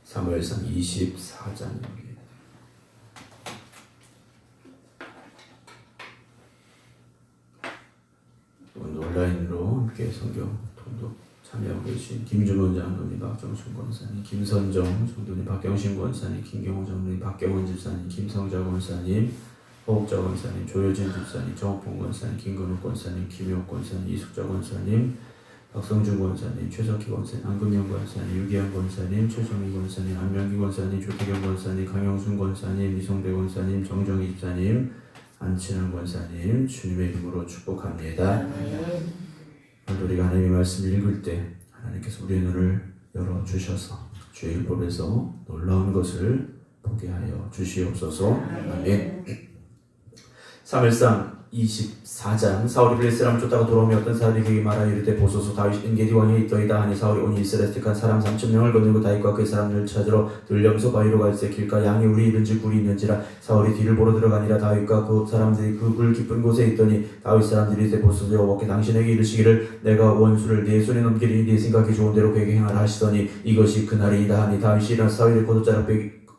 사무엘상 24장입니다. 오늘 온라인으로 함께 성경 통독 참여하고 계신 김준원 장로님, 박정순 권사님, 김선정 장로님, 박경신 권사님, 김경호 장로님, 박경원 집사님, 김성자 권사님, 호흡자 권사님, 조효진 집사님, 정옥봉 권사님, 김건욱 권사님, 김효옥 권사님, 이숙자 권사님, 박성준 권사님, 최석희 권사님, 안금영 권사님, 유기현 권사님, 최성희 권사님, 안명기 권사님, 조태경 권사님, 강영순 권사님, 이성대 권사님, 정정희 집사님, 안친환 권사님, 주님의 이름으로 축복합니다. 오늘 우리가 하나님의 말씀을 읽을 때 하나님께서 우리의 눈을 열어주셔서 주의 율법에서 놀라운 것을 보게 하여 주시옵소서. 아멘. 사무엘상 24장. 사울이 블레셋 사람을 쫓다가 돌아오며 어떤 사람이 그에게 말하여 이르되 보소서 다윗이 엔게디 왕에 있더이다 하니 사울이 온 이스라엘에 택한 사람 3,000명을 거느리고 다윗과 그의 사람들을 찾으러 들령서 바위로 갈새 길가 양이 우리 있는지 굴이 있는지라. 사울이 뒤를 보러 들어가니라. 다윗과 그 사람들이 그 굴 깊은 곳에 있더니 다윗 사람들이 이르되 보소서 여호와께 당신에게 이르시기를 내가 원수를 네 손에 넘기리니 네 생각이 좋은 대로 그에게 행하라 하시더니 이것이 그날이다 하니 다윗이 일어나 사울의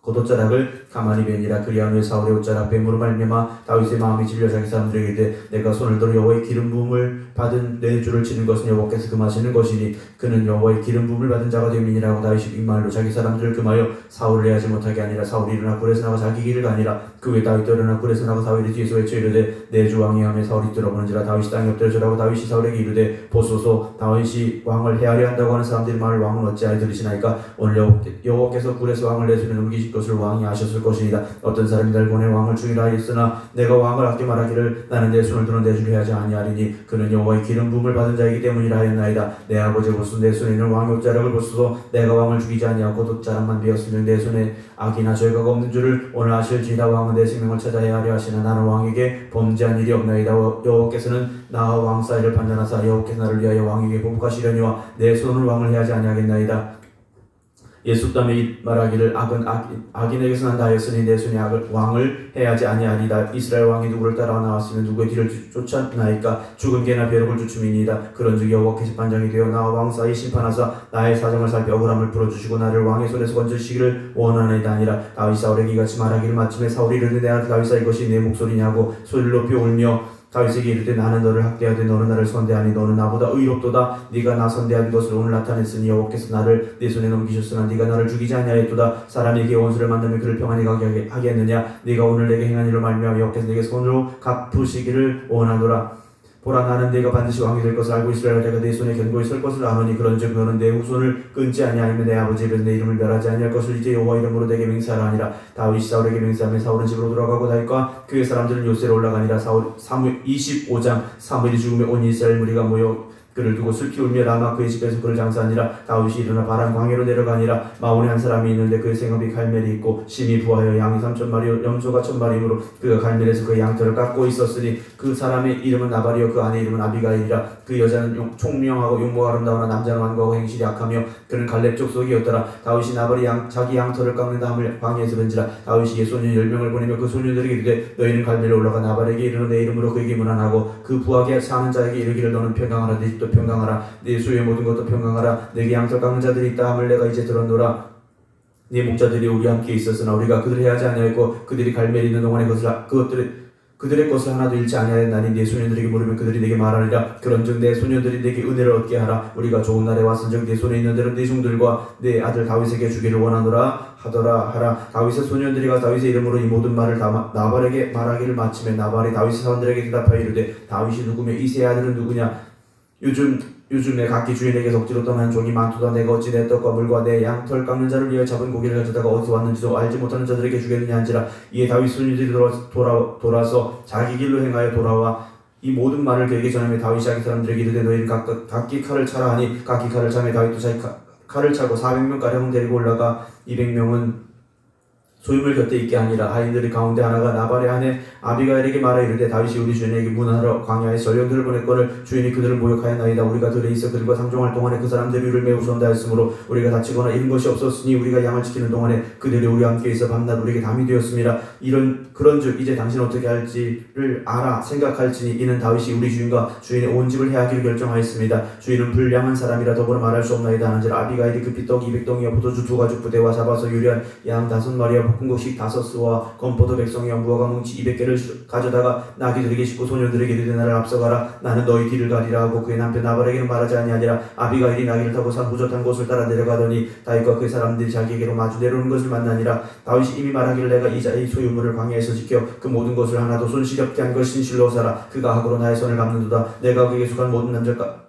겉옷자락을 가만히 베니라. 그리한 후에 사울의 옷자락 뱀으로 말미암아 다윗의 마음이 질려 자기 사람들에게 이르되 내가 손을 들어 여호와의 기름 부음을 받은 내 주를 치는 것은 여호와께서 금하시는 것이니 그는 여호와의 기름 부음을 받은 자가 됨이니라고. 다윗이 빈말로 자기 사람들을 금하여 사울을 해하지 못하게 하니라. 사울이 일어나 굴에서 나가 자기 길을 가니라. 그 후에 다윗도 일어나 굴에서 나가 사울이 뒤에서 외쳐 이르되 내 주 왕이 하며 사울이 들어보는지라. 다윗이 땅에 엎드려져라고 다윗이 사울에게 이르되 보소서 다윗이 왕을 해하려 한다고 하는 사람들의 말을 왕은 어찌하여 들으시나이까. 오늘 여호와께서 굴에서 왕을 내 손에 넘기실 것을 왕이 아셨을 것이니라. 어떤 사람이 날 보내 왕을 죽이라 하였으나 내가 왕을 아껴 말하기를 나는 내 손을 들어 내 주를 해하지 아니하리니 그는 여호와의 기름 부음을 받은 자이기 때문이라 하였나이다. 내 아버지 보소서 내 손에 있는 왕의 옷자락을 보소서 내가 왕을 죽이지 아니하고 옷자락만 베었으면 내 손에 악이나 죄가 없는 줄을 오늘 아실지니라. 왕은 내 생명을 찾아 해하려 하시나 나는 왕에게 범죄한 일이 없나이다. 여호와께서는 나와 왕 사이를 판단하사 여호와께서 나를 위하여 왕에게 보복하시려니와 내 손을 왕을 해하지 아니하겠나이다. 예수담에 말하기를 악은 악인에게서 난다 하였으니 내 손이 왕을 해야지 아니하리다. 이스라엘 왕이 누구를 따라 나왔으면 누구의 뒤를 쫓았나이까. 죽은 개나 벼룩을 주춤이니이다. 그런즉 여호와께서 판장이 되어 나와 왕 사이 심판하사 나의 사정을 살펴 억울함을 풀어주시고 나를 왕의 손에서 건져주시기를 원하나이다 아니라. 다윗 사울에게 이같이 말하기를 마침에 사울이 이르되 내 아들 다윗아 이것이 내 목소리냐고 소리를 높이 울며 다윗에게 이르되 나는 너를 학대하되 너는 나를 선대하니 너는 나보다 의롭도다. 네가 나 선대한 것을 오늘 나타냈으니 여호와께서 나를 네 손에 넘기셨으나 네가 나를 죽이지 아니하였도다. 사람에게 원수를 만나면 그를 평안히 가게 하겠느냐. 네가 오늘 내게 행한 일로 말미암아 여호와께서 내게 손으로 갚으시기를 원하노라. 보라 나는 네가 반드시 왕이 될 것을 알고 이스라엘 내가 네 손에 견고히 설 것을 아노니 그런즉 너는 내 후손을 끊지 아니하면 내 아버지 입에서 내 이름을 멸하지 아니할 것을 이제 여호와 이름으로 내게 맹세하라 하니라. 다윗이 사울에게 맹세하며 사울은 집으로 돌아가고 다윗과 그의 사람들은 요새로 올라가니라. 사무엘 25장. 사무엘이 죽음에 온 이스라엘 무리가 모여 그를 두고 슬피 울며 라마 그의 집에서 그를 장사하니라. 다윗이 일어나 바람 광야로 내려가니라. 마온에 한 사람이 있는데 그의 생업이 갈멜이 있고 심히 부하여 양이 3,000마리 염소가 1,000마리이므로 그가 갈멜에서 그의 양털을 깎고 있었으니 그 사람의 이름은 나발이요 그 아내 이름은 아비가일이라. 그 여자는 총명하고 용모가 아름다우나 남자는 완고하고 행실이 악하며 그는 갈렙 족속이었더라. 다윗이 나발이 자기 양털을 깎는 다음을 광야에서 던지라. 다윗이 소년 10명을 보내며 그 소년들에게 이르되 너희는 갈멜에 올라가 나발에게 이르러 내 이름으로 그에게 문안하고 그 부하게 사는 자에게 이르기를 너는 평강하라. 네 집도 평강하라. 네 수의 모든 것도 평강하라. 내게 양털 깎는 자들이 있다 함을 내가 이제 들었노라. 네 목자들이 우리 함께 있었으나 우리가 그들을 해하지 아니하였고 그들이 갈멜에 있는 동안에 그들의 것을 하나도 잃지 아니하였나니 네 소년들에게 물으면 그들이 내게 말하리라. 그런즉 내 소년들이 내게 은혜를 얻게 하라. 우리가 좋은 날에 왔은즉 네 손에 있는 대로 네 종들과 네 아들 다윗에게 주기를 원하노라 하라. 다윗의 소년들이 가 다윗의 이름으로 이 모든 말을 나발에게 말하기를 마침에 나발이 다윗의 사원들에게 대답하여 이르되 다윗이 누구며 이새의 아들은 누구냐. 요즘에 각기 주인에게 억지로 떠난 종이 많도다. 내가 어찌 내 떡과 물과 내 양털 깎는 자를 위하여 잡은 고기를 가져다가 어디서 왔는지도 알지 못하는 자들에게 주겠느냐 한지라. 이에 다윗 소년들이 돌아서 자기 길로 행하여 돌아와 이 모든 말을 그에게 전하며 다윗이 자기 사람들에게 이르되 너희는 각기 칼을 차라 하니 각기 칼을 차매 다윗도 자기 칼을 차고 400명가량 데리고 올라가 200명은 소유물 곁에 있게 아니라 하인들의 가운데 하나가 나발의 아내 아비가일에게 말하 이르되 다윗이 우리 주인에게 문하러 광야에 전령들을 보냈거늘 주인이 그들을 모욕하였나이다. 우리가 들에 있어 그들과 상종할 동안에 그 사람들이 우리를 매우 son다했으므로 우리가 다치거나 잃은 것이 없었으니 우리가 양을 지키는 동안에 그들이 우리와 함께 있어 밤낮 우리에게 담이 되었습니다. 그런즉 이제 당신 어떻게 할지를 알아 생각할지니 이는 다윗이 우리 주인과 주인의 온 집을 해하기로 결정하였습니다. 주인은 불량한 사람이라 더불어 말할 수 없나이다 하는지라 아비가일이 급히 떡 200덩이와 포도주 2가죽 부대와 잡아서 요리한 양 5마리와 볶은 곡식 5수와 건포도 100송이와 무화과 뭉치 200개를 가져다가 나귀들에게 싣고 소녀들에게 이르되 나를 앞서가라 나는 너희 뒤를 가리라 하고 그의 남편 나발에게는 말하지 아니하니라. 아비가일이 나귀를 타고 산 후젓한 곳을 따라 내려가더니 다윗과 그의 사람들이 자기에게로 마주 내려오는 것을 만나니라. 다윗이 이미 말하기를 내가 이 소유물을 광야에서 지켜 그 모든 것을 하나도 손실이 없게 한 것이 진실로 사라. 그가 악으로 나의 손을 갚는도다. 내가 그에게 속한 모든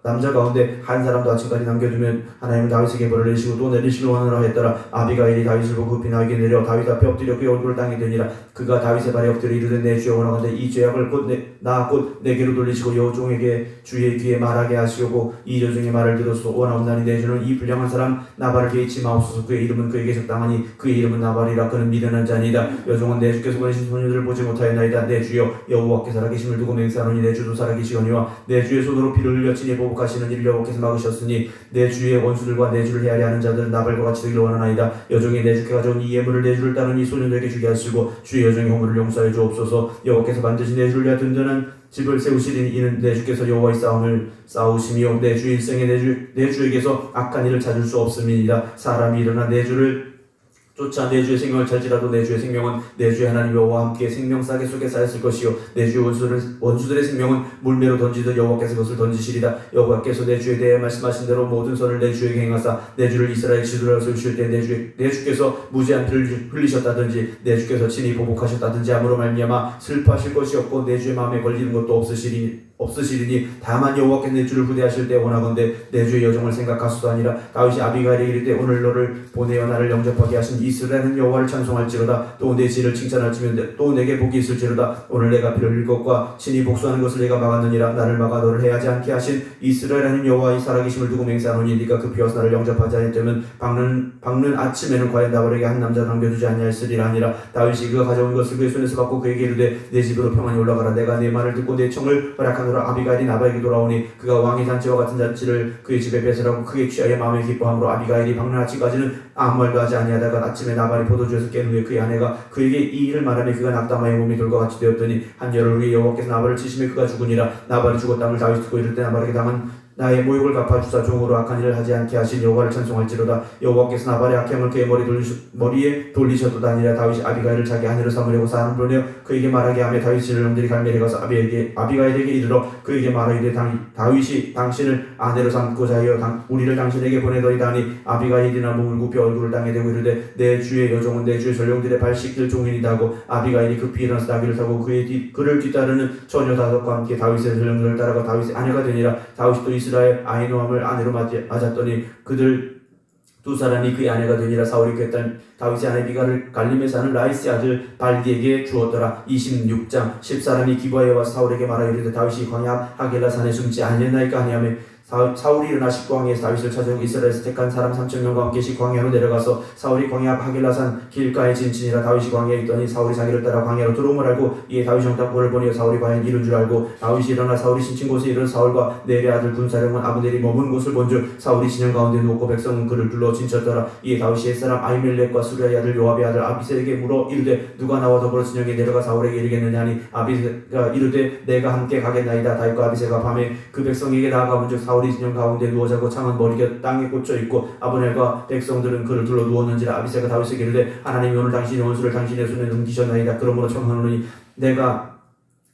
남자 가운데 한 사람도 아침까지 남겨두면 하나님은 다윗에게 벌을 내리시고 또 내리시기로 하노라 했더라. 아비가일이 다윗을 보고 급히 나에게 내려 다윗 앞에 엎드려 그의 얼굴을 땅에 대니라. 그가 다윗의 발에 엎드려 이르되 내 주여 원하건대 이 죄악을 곧 내게로 돌리시고 여종에게 주의 귀에 말하게 하시고 이 여종의 말을 들어서 원하옵나니 내 주는 이 불량한 사람 나발을 개의치 마옵소서. 그의 이름은 그에게 적당하니 그의 이름은 나발이라. 그는 미련한 자니이다. 여종은 내 주께서 보내신 소녀들을 보지 못하였나이다. 내 주여 여호와께 살아계심을 두고 맹세하노니 내 주도 살아계시거니와 내 주의 손으로 피를 흘려 친히 보복하시는 일을 여호와께서 막으셨으니 내 주의 원수들과 내 주를 헤아려 하는 자들은 나발과 같이 되기를 원하나이다. 여종이 내 주께 가져온 이 예물을 내 주를 따르니 소년들에게 주게 하시고 주의 여종의 허물을 용서하여 주옵소서. 여호와께서 반드시 내 주를 위하여 든든한 집을 세우시리니 이는 내 주께서 여호와의 싸움을 싸우시며 내 주 일생에 내 주에게서 악한 일을 찾을 수 없음이니라. 사람이 일어나 내 주를 쫓아 내 주의 생명을 찾지라도 내 주의 생명은 내 주의 하나님 여호와와 함께 생명 싸개 속에 쌓였을 것이요 내 주의 원수들의 생명은 물매로 던지듯 여호와께서 그것을 던지시리라. 여호와께서 내 주에 대해 말씀하신 대로 모든 선을 내 주에게 행하사 내 주를 이스라엘 지도자로 세우실 때 내 주께서 무죄한 피를 흘리셨다든지 내 주께서 친히 보복하셨다든지 함으로 말미암아 슬퍼하실 것이 없고 내 주의 마음에 걸리는 것도 없으시리니 다만 여호와께서 내 주를 후대하실 때 원하건대 내 주의 여종을 생각하소서 하니라. 다윗이 아비가일에게 이르되 오늘 너를 보내어 나를 영접하게 하신 이스라엘은 여호와를 찬송할지로다. 또 내 지를 칭찬할지면 또 내게 복이 있을지로다. 오늘 내가 피를 흘릴 것과 친히 복수하는 것을 내가 막았느니라. 나를 막아 너를 해하지 않게 하신 이스라엘은 여호와의 살아계심을 두고 맹세하노니 네가 급히 와서 나를 영접하지 아니하면 박는 아침에는 과연 나발에게 한 남자 남겨두지 아니하였으리라 하니라. 다윗이 그가 가져온 것을 그의 손에서 받고 그에게 이르되 내 집으로 평안히 올라가라. 내가 네 말을 듣고 내 청을 허락하노라. 아비가일이 나발에게 돌아오니 그가 왕의 잔치와 같은 잔치를 그의 집에 배설하고 크게 취하여 마음에 기뻐함으로 아비가일이 박는 아침까지는 아무 말도 하지 아니하다가 아침에 나발이 포도주에서 깬 후에 그의 아내가 그에게 이 일을 말하니 그가 낙담하여 몸이 돌과 같이 되었더니 한여를 위해 여호와께서 나발을 치심에 그가 죽으니라. 나발이 죽었다함을 다윗이 듣고 이를 때 나발에게 당한 나의 모욕을 갚아주사 종으로 악한 일을 하지 않게 하신 여호와를 찬송할지로다. 여호와께서 나발의 악행을 그의 머리에 돌리셨도다 하니라. 다윗이 아비가일을 자기 아내로 삼으려고 사람을 보내어 그에게 말하게 하며 다윗이 전령들이 갈멜에 가서 아비가일에게 이르러 그에게 말하기를 다윗이 당신을 아내로 삼고자 하여 우리를 당신에게 보내더이다 하니 아비가일이나 몸을 굽혀 얼굴을 땅에 대고 이르되 내 주의 여종은 내 주의 전령들의 발 씻길 종인이다 하고 아비가일이 급히 일어나서 나귀를 타고 그를 뒤따르는 처녀 5과 함께 다윗의 전령들을 따라가 다윗의 아내가 되니라. 다윗이 또 이스라엘 아히노함을 아내로 맞았더니 그들 두 사람이 그의 아내가 되니라. 사울이 그의 딸 다윗의 아내 미갈을 갈림에 사는 라이스의 아들 발디에게 주었더라. 26장 10사람이 기브아에 와서 사울에게 말하 이르되 다윗이 광야 하겔라 산에 숨지 아니했나이까 하냐며 사울이 일어나 식광야에서 다윗을 찾아오고 이스라엘에서 택한 사람 3,000명과 함께 식광야로 내려가서 사울이 광야 하겔라산 길가에 진친이라. 다윗이 광야에 있더니 사울이 자기를 따라 광야로 들어옴을 알고 이에 다윗이 정탐꾼을 보내어 사울이 과연 이른 줄 알고 다윗이 일어나 사울이 신친 곳에 이른 사울과 네리의 아들 군사령관 아브넬이 머문 곳을 본즉 사울이 진영 가운데 누웠고 백성은 그를 둘러 진쳤더라. 이에 다윗이 옛사람 아히멜렉과 수리아의 아들 요압의 아들 아비새에게 물어 이르되 누가 나와 더불어 진영에 내려가 사울에게 이르겠느냐 하니 아비새가 이르되 내가 함께 가겠나이다. 다윗과 아비새가 밤에 그 백성에게 나아가본즉 사울이 진영 가운데 누워 자고 창은 머리가 땅에 꽂혀 있고 아브넬과 백성들은 그를 둘러 누웠는지라. 아비새가 다윗에게 이르되 하나님이 오늘 당신의 원수를 당신의 손에 넘기셨나이다. 그러므로 청하노니 내가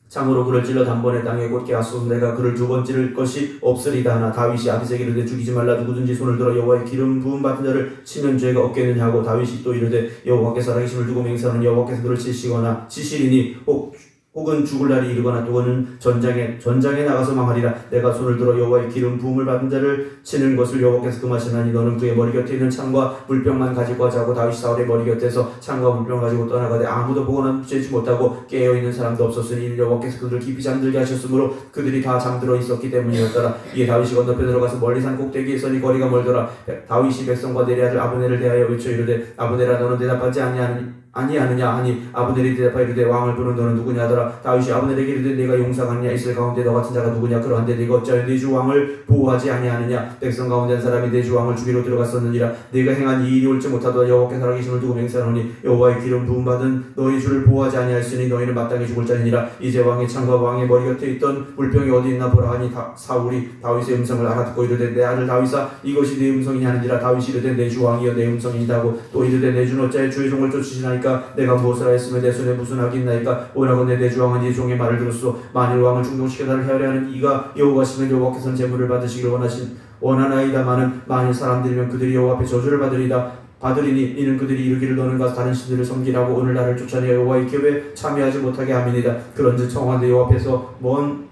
창으로 그를 찔러 단번에 땅에 곧게 하소서. 내가 그를 2번 찌를 것이 없으리다 하나 다윗이 아비새에게 이르되 죽이지 말라. 누구든지 손을 들어 여호와의 기름 부음 받은 자를 치면 죄가 없겠느냐 하고 다윗이 또 이르되 여호와께서 살아계심을 두고 맹세하는 여호와께서 그를 치시리니 혹 혹은 죽을 날이 이르거나 또는 전장에 나가서 망하리라. 내가 손을 들어 여호와의 기름 부음을 받은 자를 치는 것을 여호와께서 금하시나니 너는 그의 머리 곁에 있는 창과 물병만 가지고 가자고. 다윗이 사울의 머리 곁에서 창과 물병을 가지고 떠나가되 아무도 보고는 쬐지 못하고 깨어있는 사람도 없었으니 여호와께서 그들을 깊이 잠들게 하셨으므로 그들이 다 잠들어 있었기 때문이었더라. 이에 다윗이 건너편으로 가서 멀리 산 꼭대기에 서니 거리가 멀더라. 다윗이 백성과 내리 아들 아브넬을 대하여 외쳐 이르되 아브넬아 너는 대답하지 아니하느냐 하니 아브넬이 대답하여 이르되 왕을 부른 너는 누구냐 하더라. 다윗이 아브넬에게 이르되 네가 용사가느냐 이스라엘 가운데 너 같은 자가 누구냐. 그러한데 네가 어찌하여 네 주 왕을 보호하지 아니하느냐. 백성 가운데 한 사람이 네 주 왕을 죽이러 들어갔었느니라. 네가 행한 이 일이 옳지 못하도다. 여호와께 살아계심을 두고 맹세하노니 여호와의 기름 부음 받은 너희 주를 보호하지 아니하였으니 너희는 마땅히 죽을 자니라. 이제 왕의 창과 왕의 머리 곁에 있던 물병이 어디 있나 보라 하니 사울이 다윗의 음성을 알아듣고 이르되 내 아들 다윗아 이것이 네 음성이냐 하느니라. 다윗이 이르되 내 주 왕이여 내 음성이니라 하고 또 이르되 내 주는 어찌하여 주의 종을 쫓으시나이까. 내가 무엇을 하였으며 내 손에 무슨 악이 있나이까. 오라건대 내 주 왕은 이 종의 말을 들었소. 만일 왕을 충동시켜 나를 헤아려 하는 이가 여호와시면 여호와께서는 재물을 받으시기를 원하나이다마는 만일 사람들이면 그들이 여호와 앞에 저주를 받으리니 이는 그들이 이르기를 너는 가서 다른 신들을 섬기라고 오늘 나를 쫓아내어 여호와의 기업에 참여하지 못하게 함이니이다. 그런즉 청하건대 여호와 앞에서 먼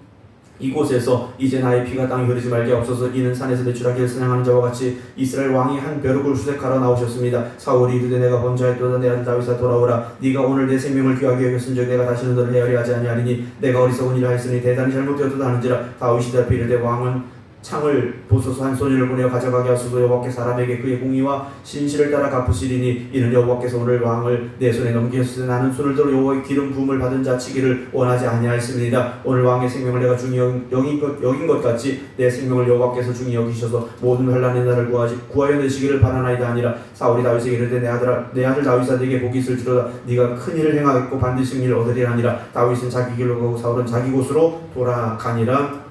이곳에서 이제 나의 피가 땅에 흐르지 말게 없어서 이는 산에서 매출하기를 사냥하는 자와 같이 이스라엘 왕이 한 벼룩을 수색하러 나오셨습니다. 사울이 이르되 내가 번제하였도다. 내 아들 다윗아 돌아오라. 네가 오늘 내 생명을 귀하게 여겼은즉 내가 다시는 너를 헤아려 하지 아니하리니 내가 어리석은 일을 하였으니 대단히 잘못되었도다 하는지라. 다윗이 대답해 이르되 왕은 창을 보소서 한 소년을 보내어 가져가게 하소서. 여호와께 사람에게 그의 공의와 신실을 따라 갚으시리니 이는 여호와께서 오늘 왕을 내 손에 넘기셨으되 나는 손을 들어 여호와의 기름 부음을 받은 자 치기를 원하지 아니하였습니다. 오늘 왕의 생명을 내가 중히 여긴 것 같이 내 생명을 여호와께서 중히 여기셔서 모든 환난의 날을 구하여 내시기를 바라나이다 하니라. 사울이 다윗에게 이르되 내 아들 다윗아 네게 복이 있을지로다. 네가 큰 일을 행하겠고 반드시 승리를 얻으리라 하니라. 다윗은 자기 길로 가고 사울은 자기 곳으로 돌아가니라.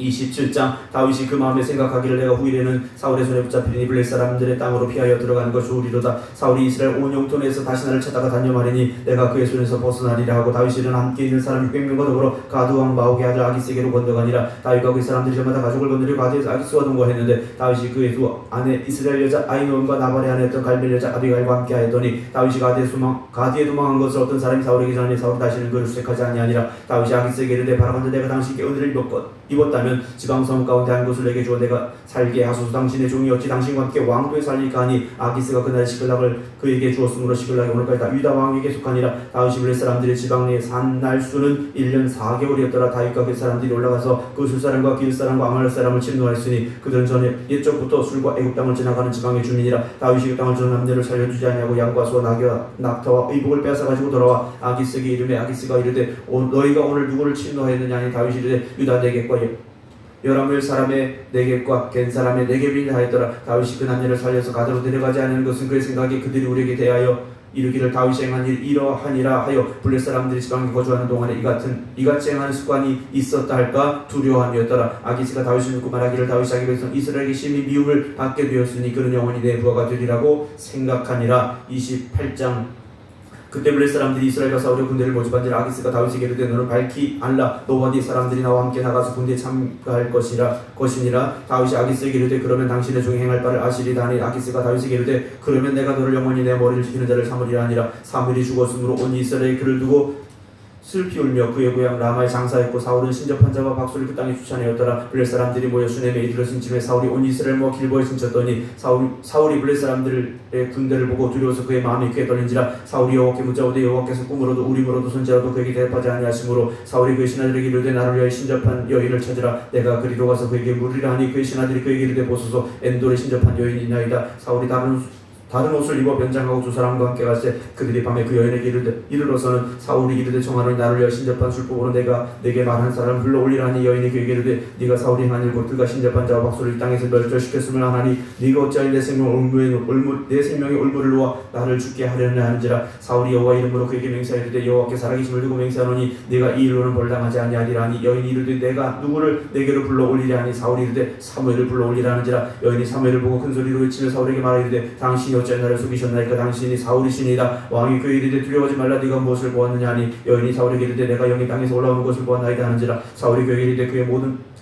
27장. 다윗이 그 마음에 생각하기를 내가 후일에는 사울의 손에 붙잡히니 블레셋 사람들의 땅으로 피하여 들어가는 것 좋으리로다. 사울이 이스라엘 온 영토내에서 다시 나를 찾다가 단념하리니 내가 그의 손에서 벗어나리라 하고 다윗이 일어나 함께 있는 사람 600명과 더불어 가드 왕 마옥의 아들 아기스에게로 건너가니라. 다윗과 그 사람들이 저마다 가족을 건드리고 가드에서 아기스와 동거했는데 다윗이 그의 두 아내 이스라엘 여자 아히노암과 나발의 아내였던 갈멜 여자 아비가일과 함께 하였더니 다윗이 가드에 도망한 것을 어떤 사람이 사울에게 전하니 사울이 다시는 그를 수색하지 아니하니라. 다윗이 아기스에게 이르되 바라건대 내가 당신께 은혜를 입었다면 지방성 가운데 한 곳을 내게 주어 내가 살게 하소서. 당신의 종이 어찌 당신과 함께 왕도에 살릴까 하니 아기스가 그날 시글락을 그에게 주었으므로 시글락이 오늘까지 다 유다 왕에게 속하니라. 다윗이 블레셋 사람들이 지방 내에 산 날수는 1년 4개월이었더라. 다윗과 그 사람들이 올라가서 그 술사람과 길사람과 아말렉 사람을 침노하였으니 그들은 전에 옛적부터 술과 애굽 땅을 지나가는 지방의 주민이라. 다윗이 그 땅을 주는 남녀를 살려주지 아니하고 양과 소와 낙타와 의복을 빼앗아가지고 돌아와 아기스에게 이르매 아기스가 이르되 너희가 오늘 누구를 침노하였느냐 하니 다윗이 이르되 유다 네겝과 여라멜 사람의 네겝과 겐 사람의 네겝이라 하였더라. 다윗이 그 남녀를 살려서 가드로 데려가지 않는 것은 그의 생각에 그들이 우리에게 대하여 이르기를 다윗이 행한 일 이러하니라 하여 블레셋 사람들이 지방에 거주하는 동안에 이같이 행하는 습관이 있었다 할까 두려워함이었더라. 아기스가 다윗을 믿고 말하기를 다윗이 자기 백성 이스라엘에게 심히 미움을 받게 되었으니 그는 영원히 내 부하가 되리라고 생각하니라. 28장. 그때 블레셋 사람들이 이스라엘과 사울의 군대를 모집한지라. 아기스가 다윗에게 이르되 너는 밝히 알라. 너와 네 사람들이 나와 함께 나가서 군대에 참가할 것이니라. 다윗이 아기스에게 이르되 그러면 당신의 종이 행할 바를 아시리다 하니 아기스가 다윗에게 이르되 그러면 내가 너를 영원히 내 머리를 지키는 자를 삼으리라 하니라. 사무엘이 죽었으므로 온 이스라엘이 그를 두고 슬피 울며 그의 고향 라마에 장사했고 사울은 신접한 자와 박수를 그 땅에 추천하였더라. 블레셋 사람들이 모여 수넴에 이르렀은 쯤에 사울이 온 이스라엘 모아 길보에 숨쳤더니 사울이 블레셋 사람들의 군대를 보고 두려워서 그의 마음이 크게 떨린지라. 사울이 여호와께 묻자오되 여호와께서 꿈으로도 우림으로도 손자로도 그에게 대답하지 아니하시므로 사울이 그의 신하들에게 이르되 나를 위하여 신접한 여인을 찾으라. 내가 그리로 가서 그에게 물으리라 하니 그의 신하들이 그에게 이르되 보소서 엔돌에 신접한 여인이 있나이다. 사울이 다른 옷을 입어 변장하고 두 사람과 함께 갈새 그들이 밤에 그 여인에게 이르러서는 사울이 이르되 청하노니 나를 위하여 신접한 술법으로 내게 말한 사람을 불러올리라니. 여인이 그에게 이르되 네가 사울이 행한 일 곧 그가 신접한 자와 박수를 이 땅에서 멸절시켰음을 아나니 네가 어찌하여 내 생명의 올무를 놓아 나를 죽게 하려냐 하는지라. 사울이 여호와 이름으로 그에게 맹세하이르되 여호와께 살아계심을 두고 맹세하노니 네가 이 일로는 벌당하지 아니하리라 하니. 여인이 이르되 내가 누구를 내게로 불러올리랴 하니. 사울이 이르되 사무엘을 불러올리라 하는지라. 여인이 사무엘을 보고 큰 소리로 외치며 사울에게 말하이르되 당신이 어찌 나를 속이셨나이까. 당신이 사울이시니이다. 왕이 그에게 이르되 두려워하지 말라. 네가 무엇을 보았느냐 하니 여인이 사울에게 이르되 내가 영이 땅에서 올라오는 것을 보았나이다 하는지라. 사울이 그에게 이르되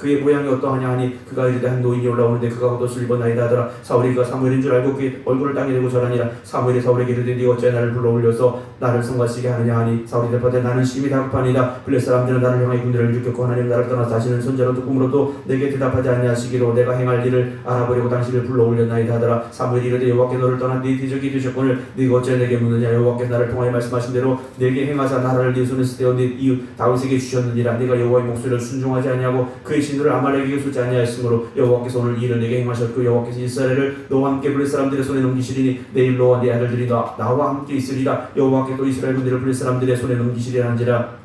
그의 모양이 어떠하냐 하니 그가 이르되 한 노인이 올라오는데 그가 겉옷을 입었나이다 하더라. 사울이 그가 사무엘인 줄 알고 그의 얼굴을 땅에 대고 절하니라. 사무엘이 사울에게 이르되 네가 어찌 나를 불러올려서 나를 성가시게 하느냐 하니 사울이 대답하되 나는 심히 다급하니이다. 블레셋 사람들은 나를 향하여 군대를 일으켰고 하나님 나를 떠나 다시는 손자로도 꿈으로도 내게 대답하지 아니하시기로 내가 행할 일을 알아보려고 당신을 불러올렸나이다 하더라. 사무엘이 이르되 여호와께 너를 떠나 네 기적이 되셨거늘 네가 어찌 내게 묻느냐. 여호와께서 나를 통하여 말씀하신 대로 내게 행하사 나라를 네 손에 쓰되어 네 이웃 다윗에게 주셨느니라. 네가 여호와의 목소리를 순종하지 아니하고 그의 신들을 아말렉에게 쏟지 아니하였으므로 여호와께서 오늘 이를 내게 행하셨고 여호와께서 이스라엘을 너와 함께 블레셋 사람들의 손에 넘기시리니 내일 너와 네 아들들이 나와 함께 있으리라. 여호와께 또 이스라엘 군대를 블레셋 사람들의 손에 넘기시리라 한지라.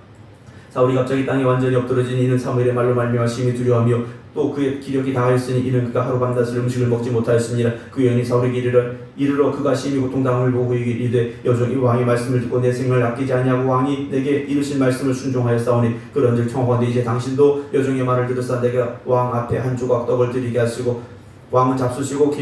사울이 갑자기 땅에 완전히 엎드러진 이는 사무엘의 말로 말미암아 심히 두려워하며 또 그의 기력이 다하였으니 이는 그가 하루 밤낮을 음식을 먹지 못하였습니다. 그 여인이 사울에게 이르러 그가 심히 고통당함을 보고 그에게 이르되 여종이 왕의 말씀을 듣고 내 생명을 아끼지 아니하고 왕이 내게 이르신 말씀을 순종하였사오니 그런즉 청하건대 이제 당신도 여종의 말을 들으사 내가 왕 앞에 한 조각 떡을 드리게 하시고 왕은 잡수시고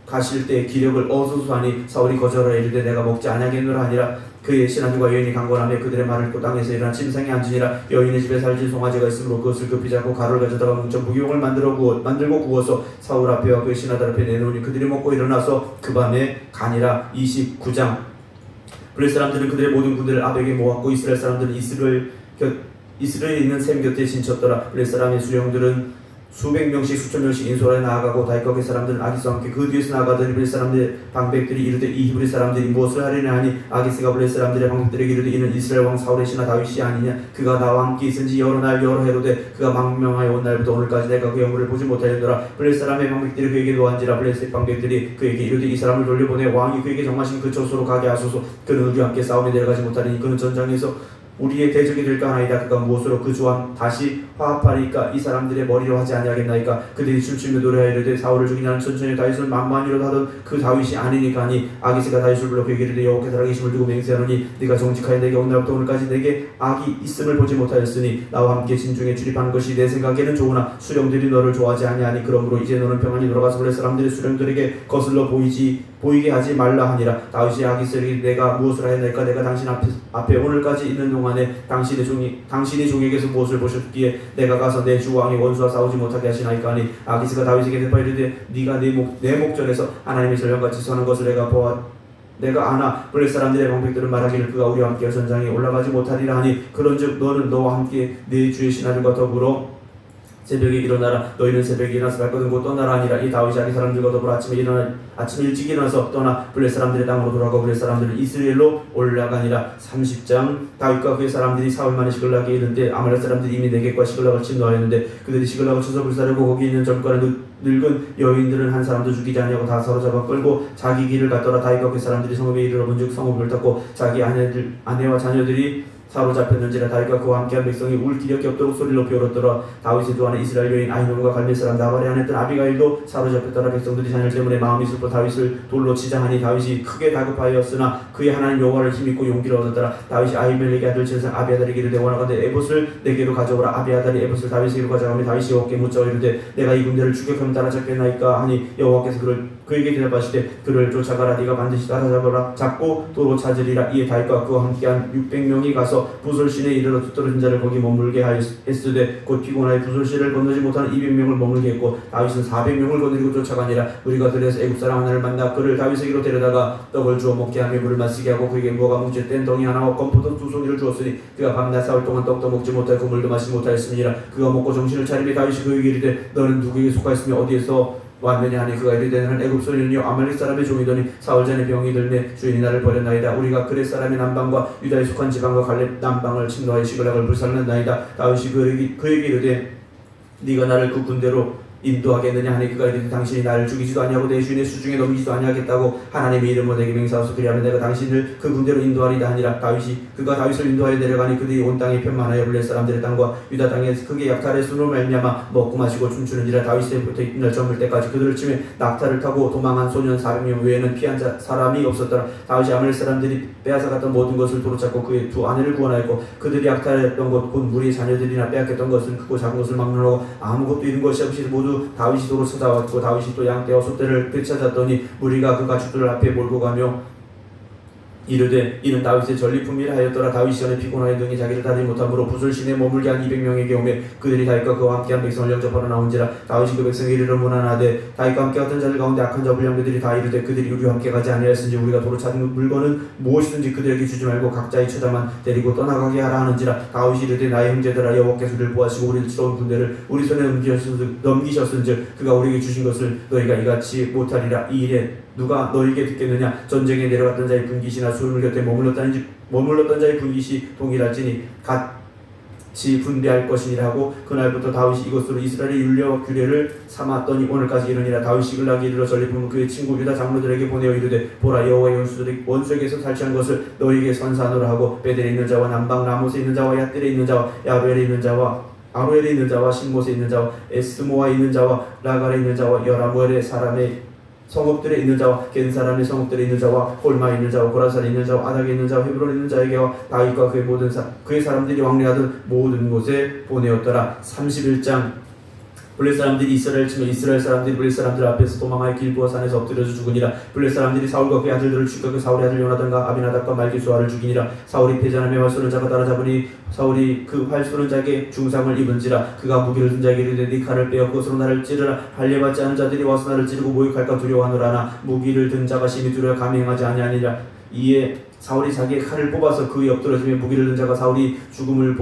가실 때 기력을 얻으소서 하니 사울이 거절하여 이르되 내가 먹지 아니하겠노라 하니라. 그의 신하들과 여인이 강권하며 그들의 말을 듣고 땅에서 일어나 침상에 앉으니라. 여인의 집에 살진 송아지가 있으므로 그것을 급히 잡고 가루를 가져다가 뭉쳐 무기용을 만들고 구워서 사울 앞에와 그의 신하들 앞에 내놓으니 그들이 먹고 일어나서 그 밤에 가니라. 29장. 블레셋 사람들은 그들의 모든 군대를 아벡에 모았고 이스라엘 사람들은 이스라엘에 있는 샘 곁에 진쳤더라. 블레셋 사람의 수령들은 수백 명씩 수천 명씩 인솔하여 나아가고 다윗과 사람들은 아기스와 함께 그 뒤에서 나아가더니 블레셋 사람들의 방백들이 이르되 이 히브리 사람들이 무엇을 하려냐 하니 아기스가 블레셋 사람들의 방백들에게 이르되 이는 이스라엘 왕 사울의 신하 다윗이 아니냐. 그가 나와 함께 있은지 여러 날 여러 해로되 그가 망명하여 온 날부터 오늘까지 내가 그 영물을 보지 못하였노라. 블레셋 사람의 방백들이 그에게 노한지라. 블레셋 방백들이 그에게 이르되 이 사람을 돌려보내 왕이 그에게 정하신 그 처소로 가게 하소서. 그는 우리와 함께 싸움에 내려가지 못하리니 그는 전장에서 우리의 대적이 될까 하나이다. 그가 무엇으로 그 조와 다시 화합하리까. 이 사람들의 머리로 하지 아니하겠나이까. 그들이 춤추며 노래하여 이르되 사울을 죽이냐는 천천히 다윗을 만만히로 하던 그 다윗이 아니니까 하니 아기스가 다윗을 불러 그에게 이르되 여호와께서 살아계심을 두고 맹세하노니 네가 정직하여 내게 온 날부터 오늘까지 내게 악이 있음을 보지 못하였으니 나와 함께 진중에 출입하는 것이 내 생각에는 좋으나 수령들이 너를 좋아하지 아니하니 그러므로 이제 너는 평안히 돌아가서 블레셋 사람들의 수령들에게 거슬러 보이게 하지 말라 하니라. 다윗이 아기스에게 내가 무엇을 하였나이까. 내가 당신 앞에 오늘까지 있는 동안에 당신이 종에게서 무엇을 보셨기에 내가 가서 내 주 왕의 원수와 싸우지 못하게 하시나이까 하니 아기스가 다윗에게 대답하여 이르되 네가 내 목전에서 하나님의 전령같이 서는 것을 내가 아나. 블레셋 사람들의 방백들은 말하기를 그가 우리와 함께 전장에 올라가지 못하리라 하니 그런즉 너는 너와 함께 네 주의 신하들과 더불어 새벽에 일어나라. 너희는 새벽에 일어나서 발걸음 곧 떠나라 하니라. 이 다윗이 아기 사람들과 더불어 아침에 일찍 일어나서 떠나 블레셋 사람들의 땅으로 돌아가고 블레셋 사람들은 이스라엘로 올라가니라. 30장. 다윗과 그의 사람들이 사흘만에 시글락에 이른데 아말렉 사람들이 이미 네겝과 시글락을 침노하였는데 그들이 시글락을 쳐서 불사르고 거기 있는 젊거나 늙은 여인들은 한 사람도 죽이지 아니하고 다 사로잡아 끌고 자기 길을 갔더라. 다윗과 그 사람들이 성읍에 이르러 본즉 성읍을 닫고 자기 아내와 자녀들이 사로잡혔는지라. 다윗과 그와 함께한 백성이 울 기력이 없도록 소리를 높이 울었더라. 다윗의 두 아내 이스라엘 여인 아히노함과 갈멜 사람 나발의 아내였던 아비가일도 사로잡혔더라. 백성들이 자녀 때문에 마음이 슬퍼 다윗을 돌로 치자하니 다윗이 크게 다급하였으나 그의 하나님 여호와를 힘입고 용기를 얻었더라. 다윗이 아히멜렉의 아들 제사장 아비아달에게 이르되 원하건대 에봇을 내게로 가져오라. 아비아달이 에봇을 다윗에게로 가져가며 다윗이 여호와께 묻자 이르되 내가 이 군대를 추격하면 따라잡겠나이까 하니 여호와께서 그에게 대답하시되 그를 쫓아가라. 네가 반드시 따라잡으라. 잡고 도로 찾으리라. 이에 다윗과 그와 함께한 600명이 가서 부솔신에 이르러 뒤떨어진 자를 거기 머물게 하였으되 곧 피곤하여 부솔신을 건너지 못하는 200명을 머물게 했고 다윗은 400명을 거느리고 쫓아가니라. 우리가 들에서 애굽 사람 하나를 만나 그를 다윗에게로 데려다가 떡을 주어 먹게 하며 물을 마시게 하고 그에게 무화과 뭉치 뗀 덩이 하나와 건포도 2송이를 주었으니 그가 밤낮 사흘 동안 떡도 먹지 못하고 물도 마시지 못하였음이니라. 그가 먹고 정신을 차리며 다윗이 그에게 이르되 너는 누구에게 속하였으며 어디에서 왔느냐 하니 그가 이르되 나는 애굽 소년이요 아말렉 사람의 종이더니 사흘 전에 병이 들매 주인이 나를 버렸나이다. 우리가 그렛 사람의 남방과 유다에 속한 지방과 갈렙 남방을 침노하여 시글락을 불살랐나이다. 다윗이 그에게 이르되 네가 나를 그 군대로 인도하겠느냐 하니 그가 이르되 당신이 나를 죽이지도 아니하고 내 주인의 수중에 넘기지도 아니하겠다고 하나님의 이름으로 내게 맹세하소서. 그리하면 내가 당신을 그 군대로 인도하리다 하니라. 그가 다윗을 인도하여 내려가니 그들이 온 땅에 편만하여 블레셋 사람들의 땅과 유다 땅에서 크게 약탈했으므로 말미암아 먹고 마시고 춤추는지라. 다윗 때부터 이날 저물 때까지 그들을 치매 낙타를 타고 도망한 소년 400명 외에는 피한 사람이 없었더라. 다윗이 아말렉 사람들이 빼앗아갔던 모든 것을 도로잡고 그의 두 아내를 구원하였고 그들이 약탈했던 것 곧 무리의 자녀들이나 빼앗겼던 것은 크고 작은 것을 막론하고 아무것도 잃은 것이 없이 모든 모두 다윗이 도로 찾아왔고 다윗이 또 양떼와 소떼를 되찾았더니 무리가 그 가축들을 앞에 몰고 가며 이르되 이는 다윗의 전리품이라 하였더라. 다윗이 전에 피곤하여 등이 자기를 다리지 못함으로 부술시내에 머물게 한 200명에게 오매 그들이 다윗과 그와 함께한 백성을 영접하러 나온지라. 다윗이 그 백성에 이르러 문안하되 다윗과 함께 갔던 자들 가운데 악한 자 불량배들이 다 이르되 그들이 우리와 함께 가지 아니하였은지 우리가 도로 찾은 물건은 무엇이든지 그들에게 주지 말고 각자의 처자만 데리고 떠나가게 하라 하는지라. 다윗이 이르되 나의 형제들아 여호와께서 우리를 보아시고 우리를 치러온 군대를 우리 손에 넘기셨은즉 그가 우리에게 주신 것을 너희가 이같이 못하리라. 이 일에 누가 너희에게 듣겠느냐. 전쟁에 내려갔던 자의 분깃이나 수물 곁에 머물렀던 자의 분깃이 동일할지니 같이 분배할 것이니라 하고 그날부터 다윗이 이것으로 이스라엘의 율례와 규례를 삼았더니 오늘까지 이르니라. 다윗이 시글락에 이르러 전리품을 그의 친구 유다 장로들에게 보내어 이르되 보라 여호와의 원수에게서 탈취한 것을 너희에게 선사하노라 하고 베델에 있는 자와 남방 라못에 있는 자와 얏들에 있는 자와 야루엘에 있는 자와 아루엘에 있는 자와 신못에 있는 자와 에스모아에 있는 자와 라갈에 있는 자와 여라무엘의 사람의 성읍들에 있는 자와 겐 사람의 성읍들에 있는 자와 홀마에 있는 자와 고라산에 있는 자와 아닥에 있는 자와 헤브론에 있는 자에게와 다윗과 그의 모든 그의 사람들이 왕래하던 모든 곳에 보내었더라. 31장. 블레 사람들이 이스라엘 치며 이스라엘 사람들이 블레 사람들 앞에서 도망하여 길보아 산에서 엎드려서 죽으니라. 블레 사람들이 사울과 그의 아들들을 죽여 그 사울의 아들 요나단과 아비나답과 말기수아를 죽이니라. 사울이 패전하며 활 쏘는 자가 따라잡으니 사울이 그 활 쏘는 자에게 중상을 입은지라. 그가 무기를 든 자에게 이르되 네 칼을 빼어 그것으로 나를 찌르라. 할례받지 않은 자들이 와서 나를 찌르고 모욕할까 두려워하노라나. 무기를 든 자가 심히 두려워 감히 행하지 아니하니라. 이에 사울이 자기의 칼을 뽑아서 그의 엎드러짐에 무기를 든 자가 사울이 죽음을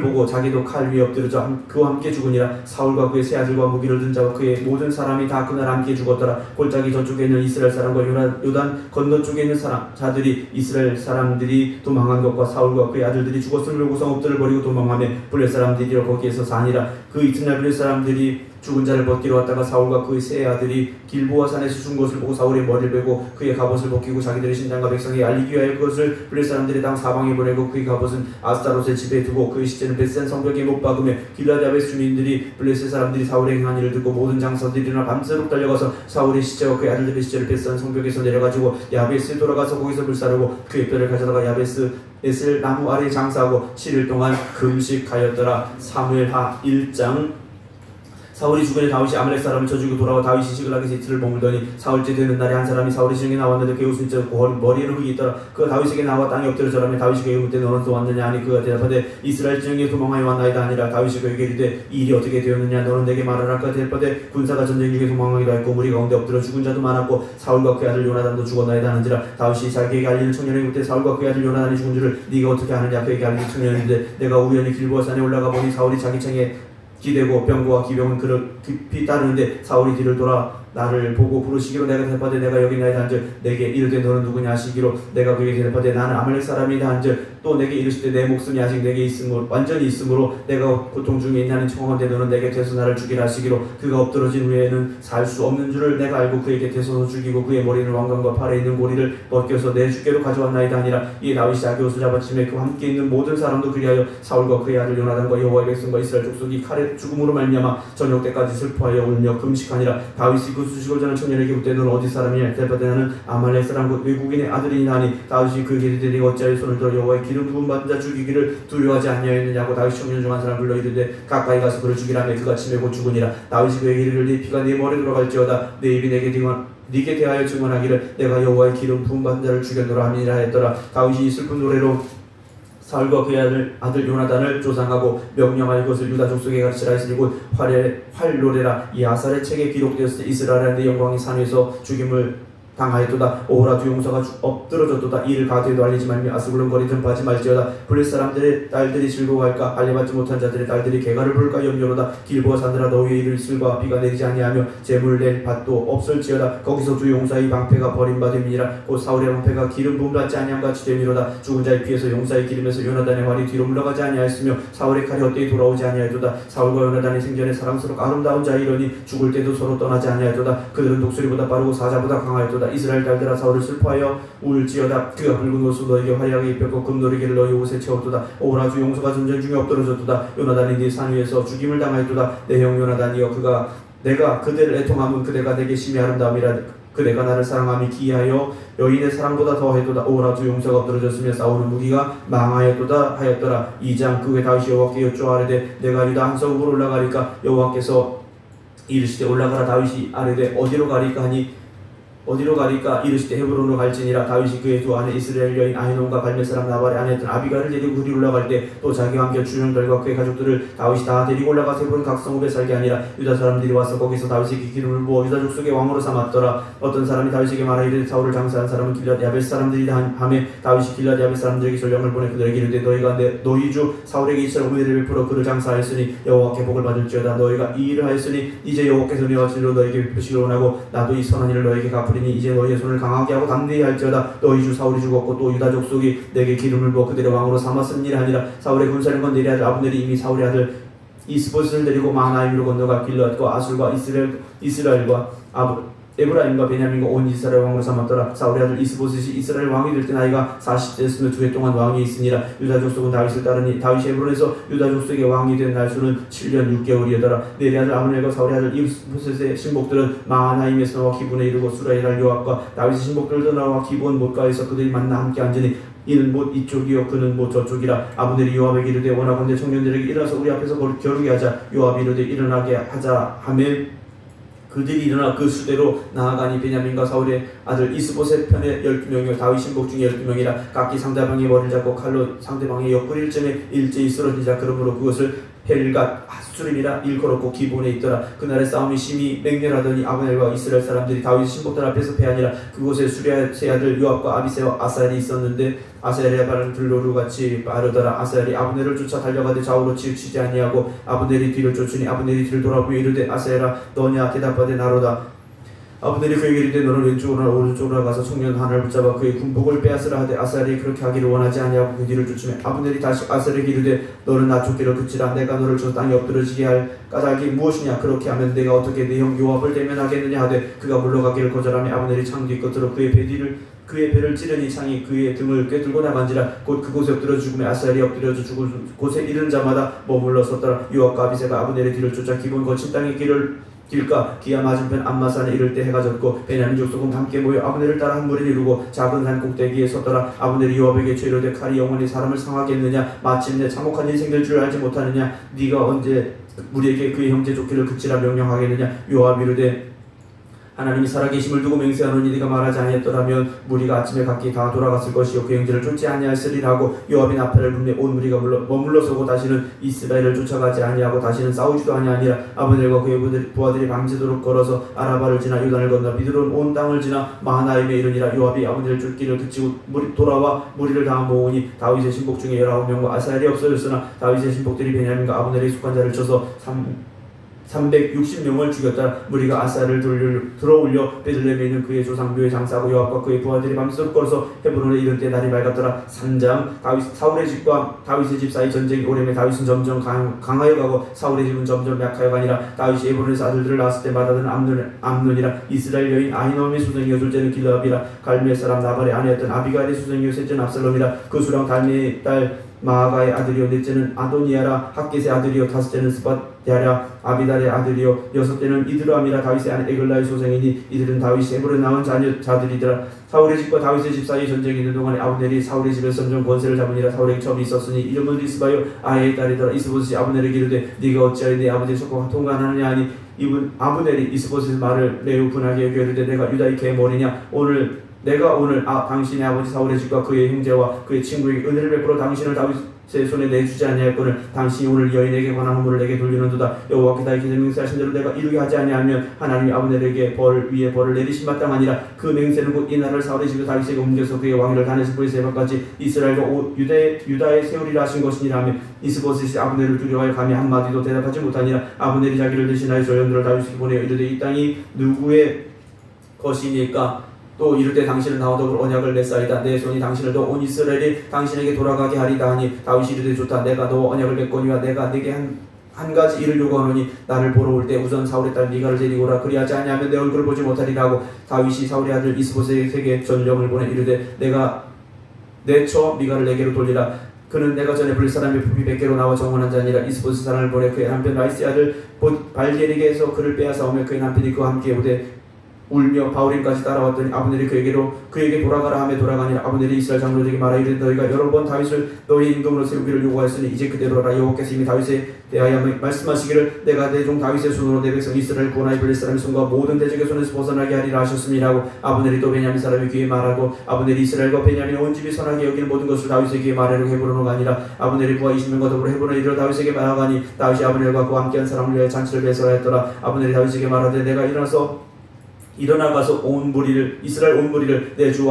보고 자기도 칼 위에 엎드려져 그와 함께 죽으니라. 사울과 그의 세 아들과 무기를 든 자와 그의 모든 사람이 다 그날 함께 죽었더라. 골짜기 저쪽에 있는 이스라엘 사람과 요단 건너쪽에 있는 자들이 이스라엘 사람들이 도망한 것과 사울과 그의 아들들이 죽었음을 보고 성읍들을 버리고 도망하며 블레 사람들이 거기에서 사니라. 그 이튿날 블레 사람들이 죽은 자를 벗기러 왔다가 사울과 그의 세 아들이 길보아 산에서 죽은 것을 보고 사울의 머리를 베고 그의 갑옷을 벗기고 자기들의 신장과 백성에 알리기 위하여 그것을 블레 사람들의 땅 사방에 보내고 그의 갑옷은 아스타롯의 집에 두고 그의 시체는 벳센 성벽에 못 박으며 길라드 야베스 주민들이 블레셋 사람들이 사울의 행한 일을 듣고 모든 장사들이 일어나 밤새도록 달려가서 사울의 시체와 그의 아들들의 시체를 벳센 성벽에서 내려가지고 야베스에 돌아가서 거기서 불사르고 그의 뼈를 가져다가 야베스 에셀 나무 아래 장사하고 7일 동안 금식하였더라. 사무엘하 1장. 사울이 죽으니 다윗이 아말렉 사람을 쳐주고 돌아와 다윗이 시글락에서 이틀을 머물더니 사흘째 되는 날에 한 사람이 사울의 시경에 나왔는데 그의 옷은 찢었고 머리에는 흙이 있더라. 그가 다윗에게 나와 땅에 엎드려 절하며 다윗이 그에게 묻되 너는 또 왔느냐 하니 그가 대답하되 이스라엘 지경에 도망하여 왔나이다 하니라. 다윗이 그에게 이르되 이 일이 어떻게 되었느냐 너는 내게 말하라. 그가 대답하되 군사가 전쟁 중에 도망하기도 했고 무리 가운데 엎드려 죽은 자도 많았고 사울과 그의 아들 요나단도 죽었나이다 하는지라. 다윗이 자기에게 알리는 청년에게 묻되 사울과 그의 아들 요나단이 죽은 줄을 네가 어떻게 아느냐. 그에게 알린 청년인데 내가 우연히 길보아 산에 올라가 보니 사울이 자기 창에 기대고 병거와 기병은 그를 깊이 따르는데 사울이 뒤를 돌아 나를 보고 부르시기로 내가 대답하되 내가 여기 있나이다 한즉 내게 이르되 너는 누구냐 하시기로 내가 그에게 대답하되 나는 아말렉 사람이다 한즉 또 내게 이르시되 내 목숨이 아직 내게 있으므로 완전히 있으므로 내가 고통 중에 있나니 청하건대 너는 내 곁에서 나를 죽이라 하시기로 그가 엎드러진 후에는 살 수 없는 줄을 내가 알고 그의 곁에서 죽이고 그의 머리는 왕관과 팔에 있는 고리를 벗겨서 내 주께로 가져왔나이다 하니라. 이에 다윗이 자기 옷을 잡아치매 그와 함께 있는 모든 사람도 그리하여 사울과 그의 아들 요나단과 여호와의 백성과 이스라엘 족속이 칼에 죽음으로 말미암아 저녁 때까지 슬퍼하여 울며 금식하니라. 다윗이 그 수식을 전한 청년에게 묻되 너는 어디 사람이냐. 대답하되 나는 아말렉 사람 곧 외국인의 아들이니라 하니 다윗이 그에게 이르되 네가 어찌하여 손을 들어 여호와의 기름 부음 받은 자 죽이기를 두려워하지 아니하였느냐고. 다윗이 청년 중 한 사람 불러 이르되 가까이 가서 그를 죽이라며 그가 치매 곧 죽으니라. 다윗이 그에게 이르되 네 피가 네 머리에 들어갈지어다 내 입이 네게 대하여 증언하기를 내가 여호와의 기름 부음 받은 자를 죽였노라 함이라 하였더라. 다윗이 슬픈 노래로 사울과 그의 아들 요나단을 조상하고 명령하여 그것을 유다 족속에 가르치라 했으니 곧 활노래라. 이 아살의 책에 기록되었을 때 이스라엘의 내 영광이 산 위에서 죽임을 당하였도다. 오호라 두 용사가 엎드러졌도다. 이를 가드에도 알리지 말며 아스불렁거리 전파하지 말지어다. 블레 사람들의 딸들이 즐거워할까. 할례받지 못한 자들의 딸들이 개가를 부를까 염려로다. 길보아 산들아 너희의 이를 쓸과 비가 내리지 아니하며 재물 낼 밭도 없을지어다. 거기서 두 용사의 방패가 버림받음이니라. 곧 사울의 방패가 기름 부음 받지 아니함 같이 되미로다. 죽은 자의 피에서 용사의 기름에서 요나단의 활이 뒤로 물러가지 아니하였으며 사울의 칼이 헛되이 돌아오지 아니하였도다. 사울과 요나단이 생전에 사랑스럽고 아름다운 자이러니 죽을 때도 서로 떠나지 아니하였도다. 그들은 독수리보다 빠르고 사자보다 강하였도다. 이스라엘 딸들아 사울을 슬퍼하여 울지어다. 그가 붉은 옷을 너에게 화려하게 입혔고 금노리개를 너희 옷에 채웠도다. 오호라 주 용서가 전쟁 중에 엎드러졌도다. 요나단이 네 산 위에서 죽임을 당하였도다. 내 형 요나단이여 내가 그대를 애통함은 그대가 내게 심히 아름다움이라. 그대가 나를 사랑함이 기이하여 여인의 사랑보다 더하였도다. 오호라 주 용서가 엎드러졌으며 싸우는 무기가 망하였도다 하였더라. 2장. 그 후에 다윗이 여호와께 여쭈어 아뢰되 내가 유다 한 성읍으로 올라가리까. 여호와께서 이르시되 올라가라. 다윗이 아뢰되 어디로 가리까 하니 어디로 가리까 이르시되 헤브론으로 갈지니라. 다윗이 그의 두 아내 이스라엘 여인 아히노음과 갈멜 사람 나발의 아내였던 아비가를 데리고 그리 올라갈 때 또 자기와 함께 주령들과 그의 가족들을 다윗이 다 데리고 올라가서 헤브론 각 성읍에 살게 하니라. 유다 사람들이 와서 거기서 다윗에게 기름을 부어 유다 족속의 왕으로 삼았더라. 어떤 사람이 다윗에게 말하 이르되 사울을 장사한 사람은 길앗 야벳 사람들이다 하매 다윗이 길앗 야벳 사람들에게 전령을 보내 그들에게 이르되 너희가 너희 주 사울에게 이처럼 은혜를 베풀어 그를 장사하였으니 여호와께 복을 받을지어다. 너희가 이 일을 하였으니 이제 여호와께서 너희와 진로 너희에게 베푸시기를 원하고 나도 이 선한 일을 너희에게 갚으리니 이제 너희의 손을 강하게 하고 담대히 할지어다. 너희 주 사울이 죽었고 또 유다 족속이 내게 기름을 부어 그들의 왕으로 삼았으니라 하니라. 사울의 군사령관 네리 아들 아브넬이 이미 사울의 아들 이스봇을 데리고 마하나임으로 건너가 길앗과 아술과 이스라엘과 에브라임과 베냐민과 온 이스라엘 왕으로 삼았더라. 사울의 아들 이스봇이 이스라엘 왕이 될 때 나이가 40대였으며 2해 동안 왕이 있으니라. 유다 족속은 다윗을 따르니 다윗이 헤브론에서 유다 족속의 왕이 된 날수는 7년 6개월이었더라. 네리 아들 아브넬과 사울의 아들 이스봇의 신복들은 마하나임에서 나와 기본에 이르고 수라의 날 요압과 다윗의 신복들도 나와 기본 못가에서 그들이 만나 함께 앉으니 이는 못 이쪽이요 그는 못 저쪽이라. 아브넬이 요압에게 이르되 원하건대 청년들에게 일어나서 우리 앞에서 겨루게 하자. 요압이 이르되 일어나게 하자 하매 그들이 일어나 그 수대로 나아가니 베냐민과 사울의 아들 이스봇의 편에 12명이요 다윗 신복 중에 12명이라. 각기 상대방의 머리를 잡고 칼로 상대방의 옆구리를 찌매 일제히 쓰러지자. 그러므로 그것을 헬갓 핫수림이라 일컬었고 기본에 있더라. 그날의 싸움이 심히 맹렬하더니 아브넬과 이스라엘 사람들이 다윗 신복들 앞에서 패하니라. 그곳에 수리아의 세 아들 요압과 아비새와 아사엘이 있었는데 아사엘의 발은 들로루같이 빠르더라. 아사엘이 아브넬을 쫓아 달려가되 좌우로 치우치지 아니하고 아브넬이 뒤를 쫓으니 아브넬이 뒤를 돌아보며 이르되 아사엘아 너냐. 대답하되 나로다. 아브넬이 그에게 이르되 너는 왼쪽으로 오른쪽으로 가서 청년 하나를 붙잡아 그의 군복을 빼앗으라 하되 아사엘이 그렇게 하기를 원하지 아니하고 그 뒤를 쫓으며 아브넬이 다시 아사엘에게 이르되 너는 나 쫓기를 그치라. 내가 너를 저 땅에 엎드러지게 할 까닭이 무엇이냐. 그렇게 하면 내가 어떻게 네 형 요압을 대면하겠느냐 하되 그가 물러가기를 거절하며 아브넬이 창 뒤끝으로 그의 배를 찌르니 창이 그의 등을 꿰뚫고 나간지라. 곧 그곳에 엎드려 죽음에 아사엘이 엎드려져 죽을 곳에 이른 자마다 머물러 섰더라. 요압과 아비새가 아브넬의 뒤를 쫓아 기본 거친 땅의 길가 기아 맞은편 암마산에 이를 때 해가 졌고 베냐민 족속은 함께 모여 아브넬을 따라 한 무리를 이루고 작은 산 꼭대기에 섰더라. 아브넬이 요압에게 죄로되 칼이 영원히 사람을 상하겠느냐. 마침내 참혹한 일이 생길 줄 알지 못하느냐. 네가 언제 우리에게 그의 형제 쫓기를 그치라 명령하겠느냐. 요압이 이르되 하나님이 살아계심을 두고 맹세하노니 네가 말하지 아니했더라면 무리가 아침에 각기 다 돌아갔을 것이요 그 형제를 쫓지 아니하였으리라 하고 요압이 나팔을 불매 온 무리가 머물러서고 다시는 이스라엘을 쫓아가지 아니하고 다시는 싸우지도 아니하니라. 아브넬과 그의 부하들이 밤새도록 걸어서 아라바를 지나 요단을 건너 비드론 온 땅을 지나 마하나임에 이르니라. 요압이 아브넬 쫓기를 그치고 돌아와 무리를 다 모으니 다윗의 신복 중에 19명과 아사엘이 없어졌으나 다윗의 신복들이 베냐민과 아브넬의 익숙한 자를 쳐서 360명을 죽였다. 무리가 아사를 들어올려 베들레헴에 있는 그의 조상묘에 장사하고 요압과 그의 부하들이 밤새도록 걸어서 헤브론에 이를 때 날이 맑았더라. 3장 사울의 집과 다윗의 집 사이 전쟁이 오래매 다윗은 점점 강하여 가고 사울의 집은 점점 약하여 가니라. 다윗이 헤브론에서 아들들을 낳았을 때 맏아들은 암논이라. 이스라엘 여인 아히노함의 수생이요 둘째는 길라압이라. 갈멜 사람 나발의 아내였던 아비가일의 수생이요 셋째는 압살롬이라. 그 수랑 달미의 딸 마아가의 아들이요 넷째는 아도니아라. 핫겟의 아들이요 다섯째는 스밧야라. 아비달의 아들이요 여섯째는 이드람이라. 다윗의 아내 에글라의 소생이니 이들은 다윗이 헤브론에 낳은 자들이더라. 사울의 집과 다윗의 집 사이 전쟁이 있는 동안에 아브넬이 사울의 집에서 점점 권세를 잡으니라. 사울에게 첩이 있었으니 이름은 리스바요 아이의 딸이더라. 이스봇이 아브넬에게 이르되 네가 어찌하여 네 아버지의 속과 통관하느냐 하니 아브넬이 이스봇의 말을 매우 분하게 여겨 이르되 내가 유다의 계머리냐. 내가 오늘 당신의 아버지 사울의 집과 그의 형제와 그의 친구에게 은혜를 베풀어 당신을 다윗의 손에 내주지 아니하였거늘 당신이 오늘 여인에게 관한 허물을 내게 돌리는도다. 여호와께 다윗의 맹세하신 대로 내가 이루게 하지 아니하면 하나님이 아브넬에게 벌 위에 벌을 내리신 마땅하니라. 그 맹세는 곧 이 나라를 사울의 집에 다윗에게 옮겨서 그의 왕위를 다네스 보리스 에바까지 이스라엘과 유다에 세우리라 하신 것이니라 하며 이스봇이 아브넬을 두려워하여 감히 한마디도 대답하지 못하니라. 아브넬이 자기를 대신하여 조연들을 다윗에게 보내어 이르되 이 땅이 누구의 것이니까. 또 이를 때 당신은 나와 더불어 언약을 맺사이다. 내 손이 당신을 더 온 이스라엘이 당신에게 돌아가게 하리다 하니 다윗이 이르되 좋다. 내가 너와 언약을 맺거니와 내가 네게 한 가지 일을 요구하노니 나를 보러 올 때 우선 사울의 딸 미가를 데리고 오라. 그리하지 아니하면 내 얼굴을 보지 못하리라 하고 다윗이 사울의 아들 이스봇에게 전령을 보내 이르되 내가 내처 미가를 내게로 돌리라. 그는 내가 전에 불 사람의 부비 100개로 나와 정원한 자니라. 이스봇의 사람을 보내 그의 남편 라이스의 아들 발디엘에게서 그를 빼앗아오며 그의 남편이 그와 함께 오되 울며 바울임까지 따라왔더니 아브넬이 그에게 돌아가라 하며 돌아가니라. 아브넬이 이스라엘 장로들에게 말하 이르되 너희가 여러 번 다윗을 너희 임금으로 세우기를 요구하였으니 이제 그대로 하라. 여호와께서 이미 다윗에 대하여 말씀하시기를 내가 내 종 다윗의 손으로 내 백성 이스라엘 구원하여 블레셋 사람의 손과 모든 대적의 손에서 벗어나게 하리라 하셨습니다 하고 아브넬이 또 베냐민 사람의 귀에 말하고 아브넬이 이스라엘과 베냐민 온 집이 선하게 여기는 모든 것을 다윗의 귀에 말하려고 헤브론으로 가니라. 아브넬이 부하 20명과 더불어 헤브론에 이르러 다윗에게 말하가니 다윗이 아브넬과 그와 함께한 사람을 위하여 잔치를 배설하였더라. 아브넬이 다윗에게 말하되 내가 일어나가서 이스라엘 온 무리를 내 주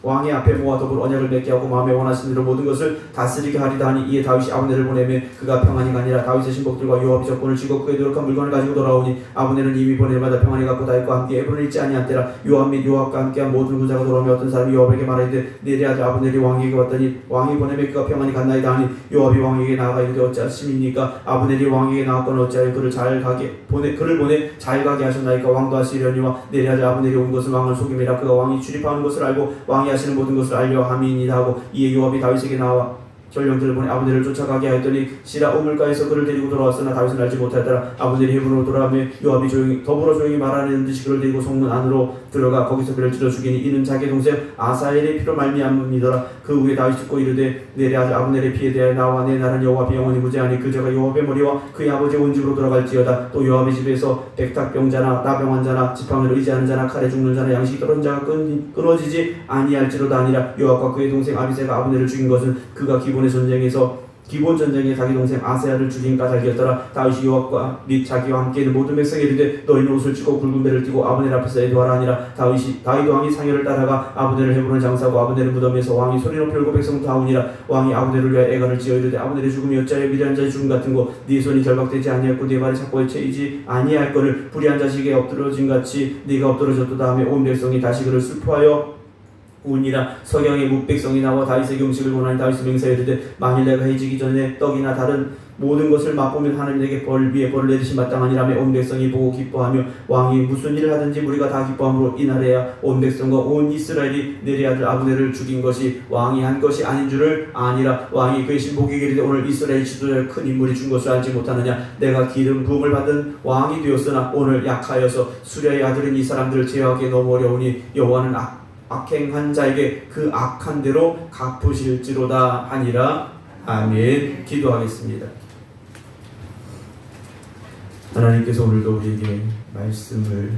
왕의 앞에 모아 더불어 언약을 맺게 하고 마음에 원하신 대로 모든 것을 다스리게 하리다 하니 이에 다윗이 아브넬을 보내며 그가 평안히 가니라. 다윗의 신복들과 요압이 적군을 치고 그의 노력한 물건을 가지고 돌아오니 아브넬은 이미 보낼마다 평안히 갔고 다윗과 함께 헤브론을 잃지 아니한때라. 요압 및 요압과 함께한 모든 군사가 돌아오며 어떤 사람이 요압에게 말하되 내 아들 아브넬이 왕에게 왔더니 왕이 보내며 그가 평안히 갔나이다 하니 요압이 왕에게 나아가 이르되 어찌하심입니까? 아브넬이 왕에게 나왔거늘 어찌하여 그를 보내 잘 가게 하셨나이까? 왕도 하시려니와 내 아들 아브넬이 온 것은 왕을 속임이라. 그가 왕이 출입하는 것을 알고 왕이 하시는 모든 것을 알려 함이니이다 하고 이에 요압이 다윗에게 나와 전령들을 보내 아브넬을 쫓아가게 하였더니 시라 우물가에서 그를 데리고 돌아왔으나 다윗은 알지 못하였더라. 아브넬이 헤브론으로 돌아가며 요압이 더불어 조용히 말하는 듯이 그를 데리고 성문 안으로 들어가 거기서 그를 찔러 죽이니 이는 자기의 동생 아사엘의 피로 말미암음이더라. 그 후에 다윗이 듣고 이르되 내 아들 아브넬의 피에 대하여 나와 내 나라는 여호와 영원히 무죄하니 그자가 요압의 머리와 그의 아버지의 온 집으로 돌아갈지어다. 또 요압의 집에서 백탁병자나 나병한 자나 지팡이를 의지하는 자나 칼에 죽는 자나 양식이 떨어진 자가 끊어지지 아니할지로다 아니라. 요압과 그의 동생 아비새가 아브넬을 죽인 것은 그가 기본 전쟁에 자기 동생 아사야를 죽인 까닭이었더라. 다윗이 요압과 및 자기와 함께 있는 모든 백성에 이르되 너희는 옷을 찢고 굵은 배를 띠고 아브넬 앞에서 애도하라 하니라. 다윗 왕이 상여를 따라가 아브넬을 헤브론에 장사하고 아브넬을 무덤에서 왕이 소리 높이 울고 백성 다 우니라. 왕이 아브넬을 위하여 애관을 지어 이르되 아브넬의 죽음이 어찌하여 미련한 자의 죽음 같은고 네 손이 결박되지 아니하였고 네 발이 착고에 채이지 아니할 거를 불의한 자식에 엎드러진 같이 네가 엎드러졌도다 하며 온 백성이 다시 그를 슬퍼하여 우니라. 석양의 뭇백성이 나와 다윗에게 음식을 원하니 다윗이 맹세하여 이르되 만일 내가 해지기 전에 떡이나 다른 모든 것을 맛보면 하나님 내게 벌 위에 벌을 내리시 마땅하니라며 온 백성이 보고 기뻐하며 왕이 무슨 일을 하든지 우리가 다 기뻐함으로 이날에야 온 백성과 온 이스라엘이 내 아들 아브넬을 죽인 것이 왕이 한 것이 아닌 줄을 아니라. 왕이 그의 신복에게 이르되 오늘 이스라엘 지도자의 큰 인물이 준 것을 알지 못하느냐? 내가 기름 부음을 받은 왕이 되었으나 오늘 약하여서 수랴의 아들인 이 사람들을 제어하기 너무 어려우니 여호와는 악행한 자에게 그 악한 대로 갚으실지로다 하니라. 아멘. 기도하겠습니다. 하나님께서 오늘도 우리에게 말씀을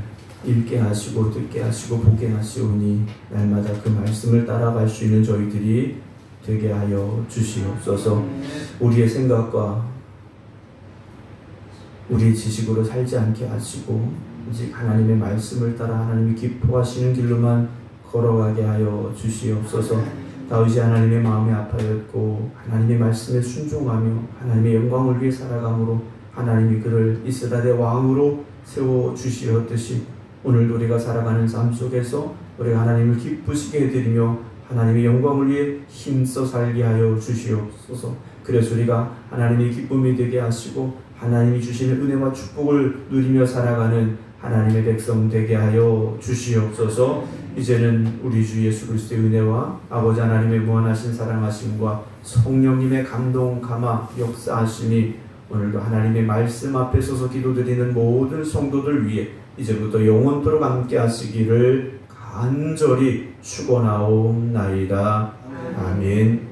읽게 하시고 듣게 하시고 보게 하시오니 날마다 그 말씀을 따라갈 수 있는 저희들이 되게 하여 주시옵소서. 우리의 생각과 우리의 지식으로 살지 않게 하시고 오직 하나님의 말씀을 따라 하나님이 기뻐하시는 길로만 걸어가게 하여 주시옵소서. 다윗이 하나님의 마음에 아파였고 하나님의 말씀에 순종하며 하나님의 영광을 위해 살아감으로 하나님이 그를 이스라엘의 왕으로 세워주시었듯이 오늘도 우리가 살아가는 삶 속에서 우리가 하나님을 기쁘시게 해드리며 하나님의 영광을 위해 힘써 살게 하여 주시옵소서. 그래서 우리가 하나님의 기쁨이 되게 하시고 하나님이 주시는 은혜와 축복을 누리며 살아가는 하나님의 백성 되게 하여 주시옵소서. 이제는 우리 주 예수 그리스도의 은혜와 아버지 하나님의 무한하신 사랑하심과 성령님의 감동 감화 역사하심이 오늘도 하나님의 말씀 앞에 서서 기도드리는 모든 성도들 위해 이제부터 영원토록 함께 하시기를 간절히 축원하옵나이다. 아멘.